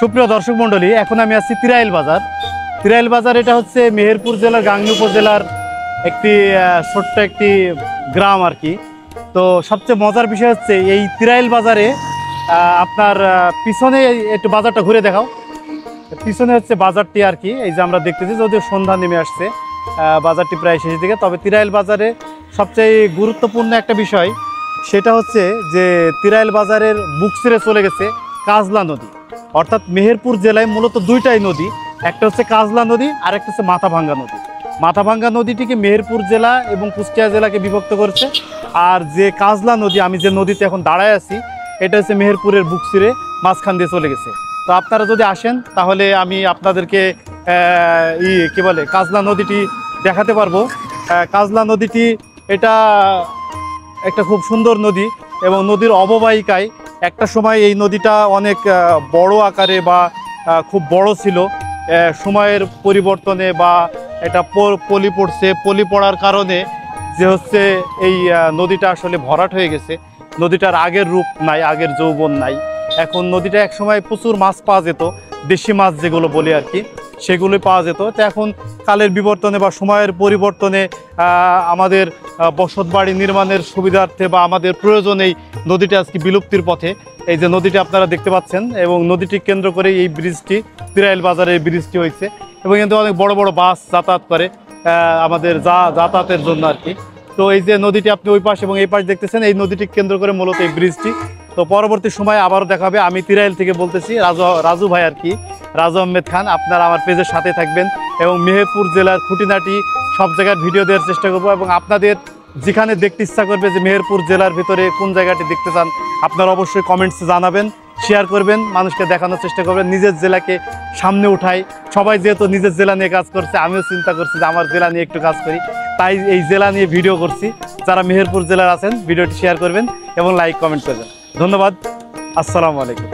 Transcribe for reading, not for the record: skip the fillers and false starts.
সুপ্রিয় দর্শক মণ্ডলী, এখন আমি আছি তিরাইল বাজার। তিরাইল বাজার এটা হচ্ছে মেহেরপুর জেলার গাংনী উপজেলার একটি ছোট্ট একটি গ্রাম আর কি। তো সবচেয়ে মজার বিষয় হচ্ছে এই তিরাইল বাজারে আপনার পিছনে একটু বাজারটা ঘুরে দেখাও। পিছনে হচ্ছে বাজারটি আর কি, এই যে আমরা দেখতেছি, যদিও সন্ধ্যা নেমে আসছে, বাজারটি প্রায় শেষের দিকে। তবে তিরাইল বাজারে সবচেয়ে গুরুত্বপূর্ণ একটা বিষয় সেটা হচ্ছে যে তিরাইল বাজারের বুক ছিঁড়ে চলে গেছে কাজলা নদী। অর্থাৎ মেহেরপুর জেলায় মূলত দুইটাই নদী, একটা হচ্ছে কাজলা নদী আর একটা হচ্ছে মাথাভাঙ্গা নদী। মাথাভাঙ্গা নদীটিকে মেহেরপুর জেলা এবং কুষ্টিয়া জেলাকে বিভক্ত করেছে। আর যে কাজলা নদী, আমি যে নদীতে এখন দাঁড়ায় আছি, এটা হচ্ছে মেহেরপুরের বুক ছিঁড়ে মাঝখান দিয়ে চলে গেছে। তো আপনারা যদি আসেন তাহলে আমি আপনাদেরকে কি বলে কাজলা নদীটি দেখাতে পারবো। কাজলা নদীটি এটা একটা খুব সুন্দর নদী এবং নদীর অববাহিকায় একটা সময় এই নদীটা অনেক বড় আকারে বা খুব বড় ছিল। সময়ের পরিবর্তনে বা এটা পলি পড়ছে, পলি পড়ার কারণে যে হচ্ছে এই নদীটা আসলে ভরাট হয়ে গেছে। নদীটার আগের রূপ নাই, আগের যৌবন নাই। এখন নদীটা এক সময় প্রচুর মাছ পাওয়া যেত, দেশি মাছ যেগুলো বলি আর কি, সেগুলোই পাওয়া যেত। তো এখন কালের বিবর্তনে বা সময়ের পরিবর্তনে আমাদের বসতবাড়ি নির্মাণের সুবিধার্থে বা আমাদের প্রয়োজনেই নদীটা আজকে বিলুপ্তির পথে। এই যে নদীটি আপনারা দেখতে পাচ্ছেন, এবং নদীটি কেন্দ্র করে এই ব্রিজটি, তিরাইল বাজারে এই ব্রিজটি হয়েছে। এবং কিন্তু অনেক বড় বড় বাস যাতায়াত করে আমাদের যাতায়াতের জন্য আর কি। তো এই যে নদীটি আপনি ওই পাশ এবং এই পাশ দেখতেছেন, এই নদীটি কেন্দ্র করে মূলত এই ব্রিজটি। তো পরবর্তী সময় আবারও দেখা হবে। আমি তিরাইল থেকে বলতেছি, রাজু ভাই আর কি, রাজু আহমেদ খান। আপনারা আমার পেজের সাথে থাকবেন এবং মেহেরপুর জেলার খুঁটিনাটি সব জায়গার ভিডিও দেওয়ার চেষ্টা করবো। এবং আপনাদের যেখানে দেখতে ইচ্ছা করবে যে মেহেরপুর জেলার ভিতরে কোন জায়গাটি দেখতে চান, আপনারা অবশ্যই কমেন্টসে জানাবেন, শেয়ার করবেন, মানুষকে দেখানোর চেষ্টা করবেন। নিজের জেলাকে সামনে উঠাই। সবাই যেহেতু নিজের জেলা নিয়ে কাজ করছে, আমিও চিন্তা করছি যে আমার জেলা নিয়ে একটু কাজ করি, তাই এই জেলা নিয়ে ভিডিও করছি। যারা মেহেরপুর জেলার আছেন ভিডিওটি শেয়ার করবেন এবং লাইক কমেন্ট করবেন। ধন্যবাদ। আসসালামু আলাইকুম।